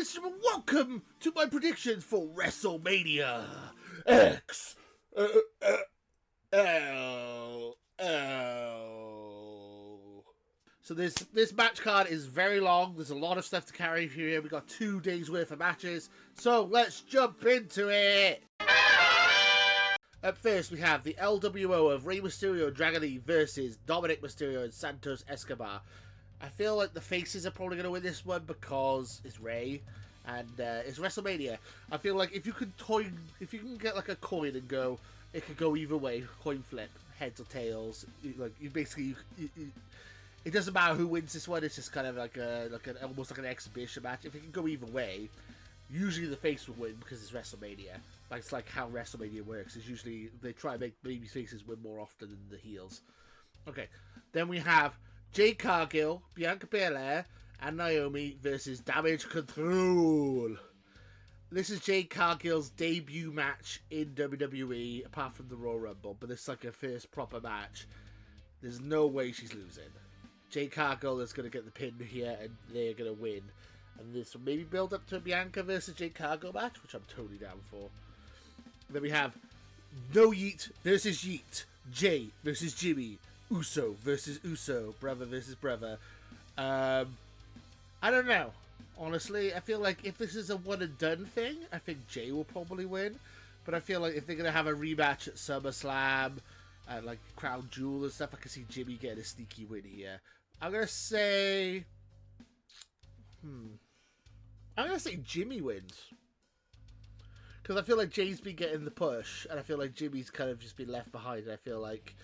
ladies and gentlemen, welcome to my predictions for WrestleMania XL. So this match card is very long. There's a lot of stuff to carry here. We got 2 days worth of matches. So let's jump into it. Up first, we have the LWO of Rey Mysterio and Dragon Lee versus Dominik Mysterio and Santos Escobar. I feel like the faces are probably going to win this one because it's Rey and it's WrestleMania. I feel like if you can get like a coin and go, it could go either way. Coin flip, heads or tails. It doesn't matter who wins this one. It's just kind of like almost like an exhibition match. If it can go either way, usually the face will win because it's WrestleMania. That's like how WrestleMania works. Is usually they try and make baby faces win more often than the heels. Okay, then we have Jade Cargill, Bianca Belair, and Naomi versus Damage Control. This is Jade Cargill's debut match in WWE, apart from the Royal Rumble, but it's like her first proper match. There's no way she's losing. Jade Cargill is going to get the pin here, and they're going to win. And this will maybe build up to a Bianca versus Jade Cargill match, which I'm totally down for. Then we have No Yeet versus Yeet, Jey versus Jimmy, Uso versus Uso, brother versus brother. I don't know. Honestly, I feel like if this is a one and done thing, I think Jey will probably win. But I feel like if they're going to have a rematch at SummerSlam and like Crown Jewel and stuff, I can see Jimmy getting a sneaky win here. I'm going to say Jimmy wins. Because I feel like Jey's been getting the push, and I feel like Jimmy's kind of just been left behind, and I feel like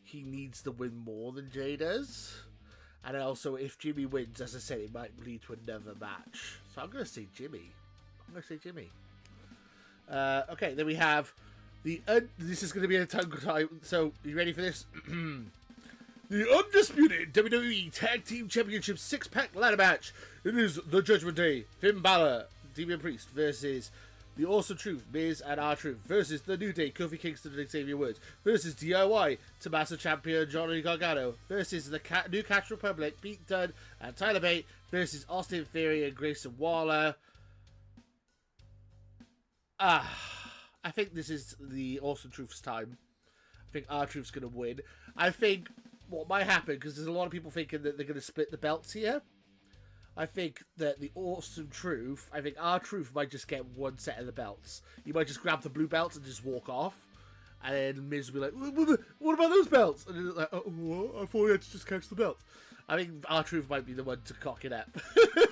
he needs to win more than Jey does. And also, if Jimmy wins, as I said, it might lead to another match. So I'm going to say Jimmy. Okay, then we have this is going to be a tongue tie. So, you ready for this? The undisputed WWE Tag Team Championship 6-pack ladder match. It is the Judgment Day. Finn Balor, Damian Priest versus The Awesome Truth, Miz and R-Truth versus The New Day, Kofi Kingston and Xavier Woods versus DIY, Tommaso Ciampa, Johnny Gargano versus the New Catch Republic, Pete Dunne and Tyler Bate versus Austin Theory and Grayson Waller. I think this is the Awesome Truth's time. I think R-Truth's going to win. I think what might happen, because there's a lot of people thinking that they're going to split the belts here. I think that the Awesome Truth, I think R-Truth might just get one set of the belts. He might just grab the blue belts and just walk off. And then Miz will be like, what about those belts? And he's like, oh, what? I thought he had to just catch the belts. I think R-Truth might be the one to cock it up.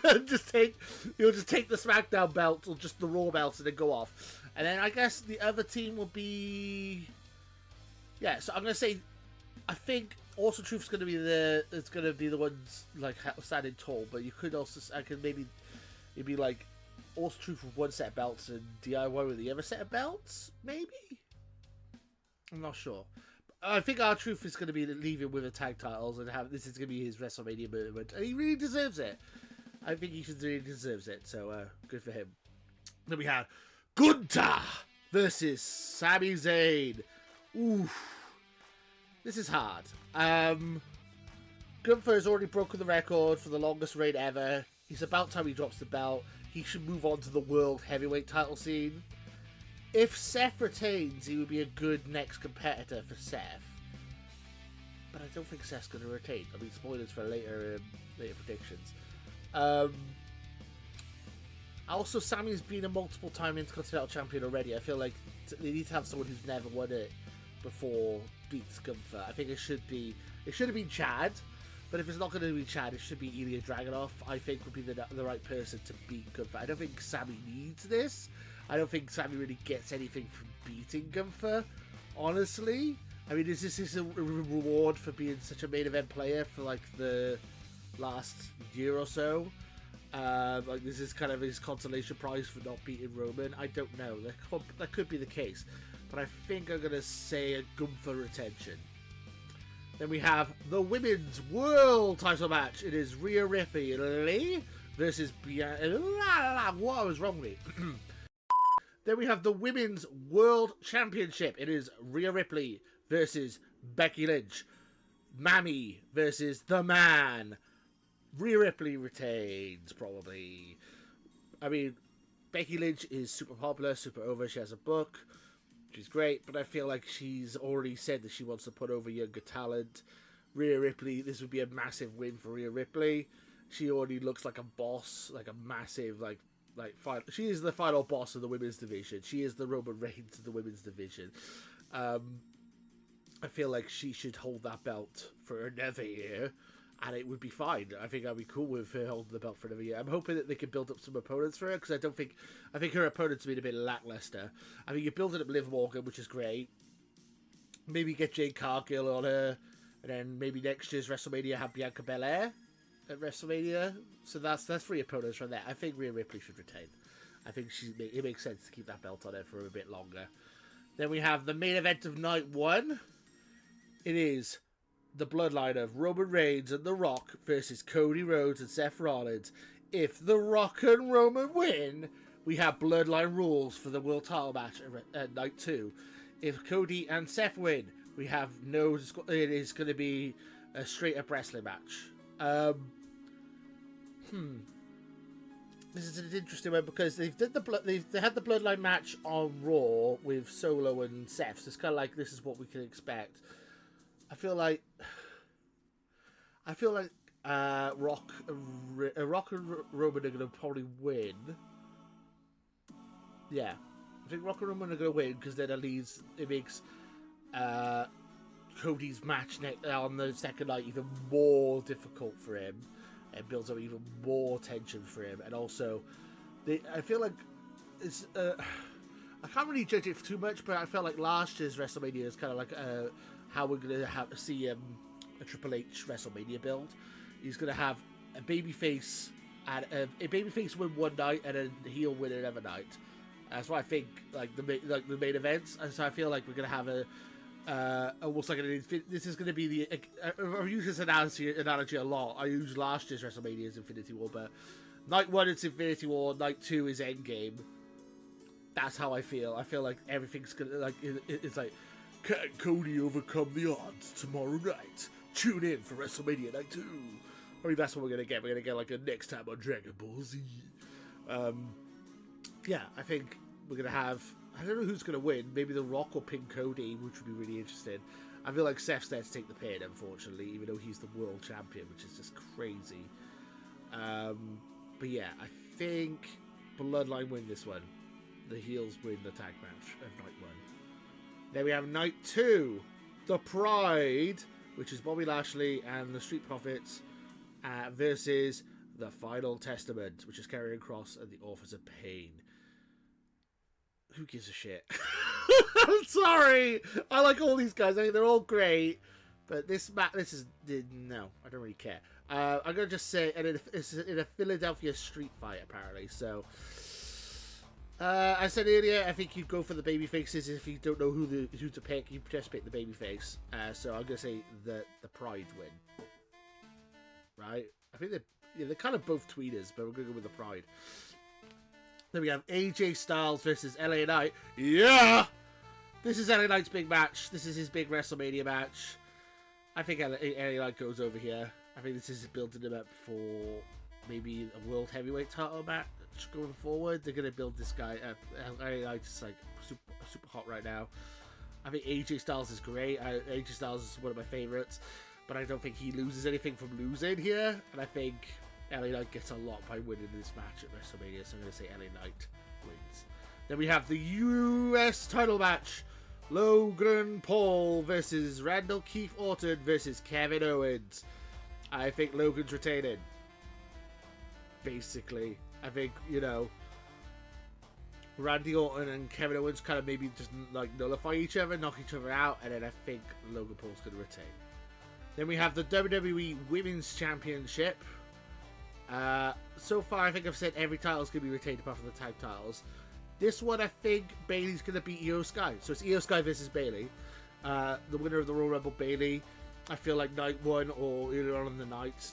He'll just take the SmackDown belt or just the Raw belts and then go off. And then I guess the other team will be... Yeah, so I'm going to say, I think Awesome Truth's going to be the ones like standing tall, but you could also, it'd be like Awesome Truth with one set of belts and DIY with the other set of belts, maybe? I'm not sure. I think R-Truth is going to be leaving with the tag titles and this is going to be his WrestleMania moment, and he really deserves it. I think he really deserves it, so good for him. Then we have Gunther versus Sami Zayn. Oof. This is hard. Gunther has already broken the record for the longest reign ever. It's about time he drops the belt. He should move on to the World Heavyweight title scene. If Seth retains, he would be a good next competitor for Seth. But I don't think Seth's going to retain. I mean, spoilers for later predictions. Also, Sami's been a multiple-time Intercontinental Champion already. I feel like they need to have someone who's never won it before beats Gunther. I think it should have been Chad, but if it's not going to be Chad, it should be Ilya Dragunov. I think would be the right person to beat Gunther. I don't think Sami needs this. I don't think Sami really gets anything from beating Gunther, honestly. I mean, is this a reward for being such a main event player for like the last year or so? Like this is kind of his consolation prize for not beating Roman. I don't know. That could be the case. But I think I'm going to say a Gunther retention. Then we have the Women's World title match. It is Rhea Ripley versus Bianca. What? I was wrong with me. Then we have the Women's World Championship. It is Rhea Ripley versus Becky Lynch. Mammy versus The Man. Rhea Ripley retains, probably. I mean, Becky Lynch is super popular, super over. She has a book. She's great, but I feel like she's already said that she wants to put over younger talent. Rhea Ripley, this would be a massive win for Rhea Ripley. She already looks like a boss, like a massive, final. She is the final boss of the women's division. She is the Roman Reigns of the women's division. I feel like she should hold that belt for another year, and it would be fine. I think I'd be cool with her holding the belt for another year. I'm hoping that they can build up some opponents for her, because I think her opponents have been a bit lackluster. I mean, you're building up Liv Morgan, which is great. Maybe get Jade Cargill on her, and then maybe next year's WrestleMania have Bianca Belair at WrestleMania. So that's 3 opponents from there. I think Rhea Ripley should retain. I think it makes sense to keep that belt on her for a bit longer. Then we have the main event of night 1. It is the bloodline of Roman Reigns and The Rock versus Cody Rhodes and Seth Rollins. If The Rock and Roman win, we have bloodline rules for the world title match at night 2. If Cody and Seth win, we have it is going to be a straight up wrestling match. This is an interesting one because they had the bloodline match on Raw with Solo and Seth. So it's kind of like this is what we can expect. I feel like Rock and Roman are going to probably win. Yeah, I think Rock and Roman are going to win because then it makes Cody's match on the second night even more difficult for him. It builds up even more tension for him, and also, I feel like it's. I can't really judge it too much, but I felt like last year's WrestleMania is kind of like how we're going to see a Triple H WrestleMania build. He's going to have a babyface and a babyface win one night and a heel win another night. That's why I think the main events. And so I feel like we're going to have almost like this is going to be I use this analogy a lot. I use last year's WrestleMania as Infinity War, but night 1 it's Infinity War, night 2 is Endgame. That's how I feel. I feel like everything's gonna it's like, can Cody overcome the odds tomorrow night? Tune in for WrestleMania night 2. I mean, that's what we're gonna get. We're gonna get like a next time on Dragon Ball Z. Yeah, I think we're gonna have. I don't know who's going to win. Maybe The Rock or pin Cody, which would be really interesting. I feel like Seth's there to take the pin, unfortunately, even though he's the world champion, which is just crazy. But yeah, I think Bloodline win this one. The heels win the tag match of night 1. Then we have night 2. The Pride, which is Bobby Lashley and the Street Profits, versus the Final Testament, which is Karrion Kross and the Authors of Pain. Who gives a shit? I'm sorry. I like all these guys. I mean, they're all great, but this is no. I don't really care. I'm gonna just say, and it's in a Philadelphia street fight apparently. So, I said earlier, I think you'd go for the baby faces if you don't know who to pick. You just pick the baby face. So I'm gonna say the Pride win. Right? I think they're kind of both tweeters, but we're gonna go with the Pride. Then we have AJ Styles versus LA Knight. Yeah! This is LA Knight's big match. This is his big WrestleMania match. I think LA Knight goes over here. I think this is building him up for maybe a World Heavyweight title match going forward. They're going to build this guy up. LA Knight's like super hot right now. I think AJ Styles is great. AJ Styles is one of my favorites. But I don't think he loses anything from losing here. And I think LA Knight gets a lot by winning this match at WrestleMania, so I'm going to say LA Knight wins. Then we have the US title match. Logan Paul versus Randall Keith Orton versus Kevin Owens. I think Logan's retaining. Basically. I think, Randy Orton and Kevin Owens kind of maybe just nullify each other, knock each other out, and then I think Logan Paul's going to retain. Then we have the WWE Women's Championship. So far, I think I've said every title is going to be retained apart from the tag titles. This one, I think Bayley's going to beat Iyo Sky. So it's Iyo Sky versus Bayley. The winner of the Royal Rumble, Bayley. I feel like night 1 or earlier on in the night,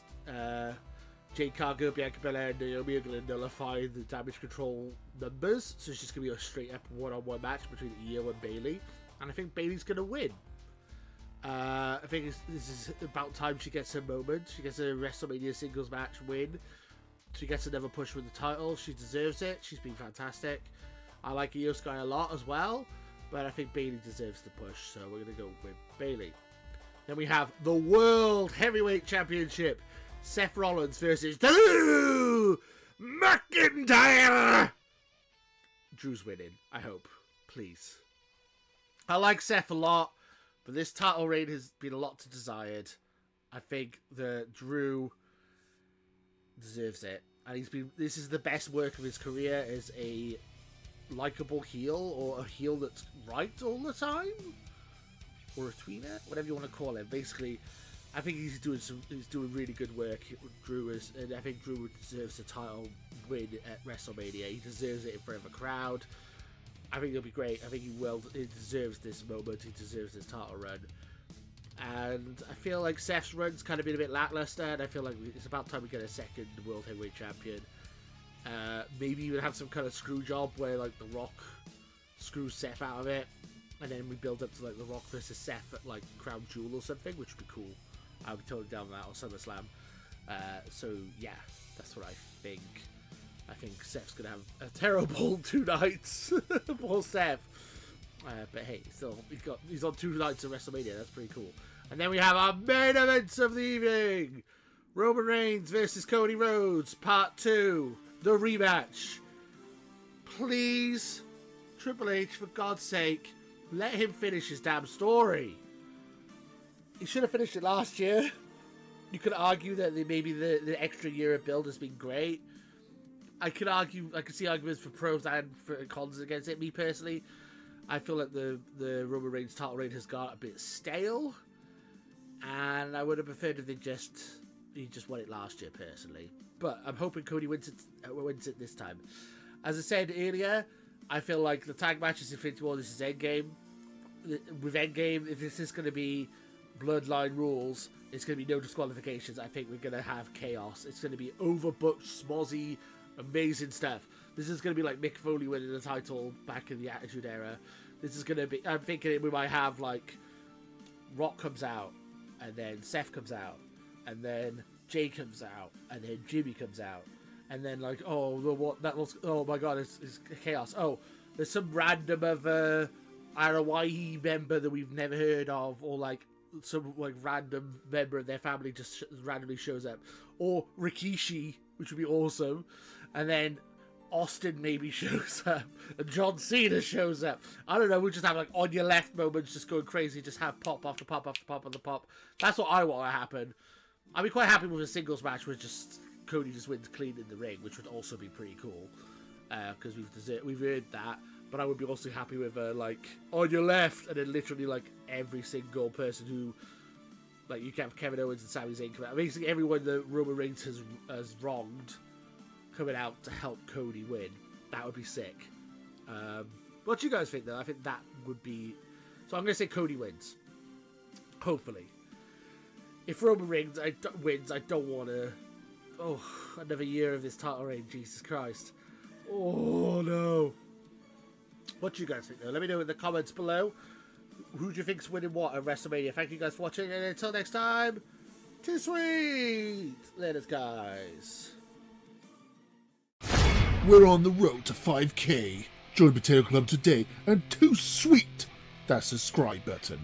Jade Cargill, Bianca Belair, and Naomi are going to nullify the damage control numbers. So it's just going to be a straight up one-on-one match between Iyo and Bayley. And I think Bayley's going to win. I think this is about time she gets her moment. She gets a WrestleMania singles match win. She gets another push with the title. She deserves it. She's been fantastic. I like Iyo Sky a lot as well, but I think Bayley deserves the push, so we're going to go with Bayley. Then we have the World Heavyweight Championship. Seth Rollins versus Drew McIntyre. Drew's winning, I hope. Please. I like Seth a lot, but this title reign has been a lot to desired. I think that Drew deserves it. And this is the best work of his career as a likable heel, or a heel that's right all the time, or a tweener, whatever you want to call him. Basically, I think he's doing really good work. Drew is, and I think Drew deserves the title win at WrestleMania. He deserves it in front of a crowd. I think it'll be great. I think he deserves this moment. He deserves this title run. And I feel like Seth's run's kind of been a bit lackluster, and I feel like it's about time we get a second World Heavyweight Champion. Maybe even have some kind of screw job where like The Rock screws Seth out of it, and then we build up to like The Rock versus Seth at like Crown Jewel or something, which would be cool. I'll be totally down with that, or SummerSlam. So yeah, that's what I think. I think Seth's gonna have a terrible 2 nights. Poor Seth. But hey, still, he's on 2 nights of WrestleMania. That's pretty cool. And then we have our main events of the evening: Roman Reigns versus Cody Rhodes, Part 2, the rematch. Please, Triple H, for God's sake, let him finish his damn story. He should have finished it last year. You could argue that maybe the extra year of build has been great. I could see arguments for pros and for cons against it. Me personally, I feel like the Roman Reigns title reign has got a bit stale, and I would have preferred if he just won it last year personally. But I'm hoping Cody wins it this time. As I said earlier, I feel like the tag match is Infinity War. This is Endgame. With Endgame, if this is going to be Bloodline rules, it's going to be no disqualifications. I think we're going to have chaos. It's going to be overbooked, smozzy, amazing stuff. This is going to be like Mick Foley winning the title back in the Attitude Era. This is going to be... I'm thinking we might have, like, Rock comes out, and then Seth comes out, and then Jey comes out, and then Jimmy comes out, and then, like, oh my god, it's chaos. Oh, there's some random other Hawaii member that we've never heard of, or, like, some, like, random member of their family just randomly shows up. Or Rikishi, which would be awesome. And then Austin maybe shows up, and John Cena shows up. I don't know, we'll just have like on your left moments just going crazy, just have pop after pop after pop after pop. That's what I want to happen. I'd be quite happy with a singles match where just Cody just wins clean in the ring, which would also be pretty cool, because we've earned that. But I would be also happy with like on your left, and then literally like every single person who, like, you can have Kevin Owens and Sami Zayn come out. Basically everyone that Roman Reigns has wronged coming out to help Cody win. That would be sick. What do you guys think, though? I think that would be... So I'm going to say Cody wins. Hopefully. If Roman Reigns wins, I don't want to... Oh, another year of this title reign. Jesus Christ. Oh, no. What do you guys think, though? Let me know in the comments below. Who do you think's winning what at WrestleMania? Thank you guys for watching, and until next time, too sweet! Later, guys. We're on the road to 5K. Join Potato Club today and too sweet that subscribe button.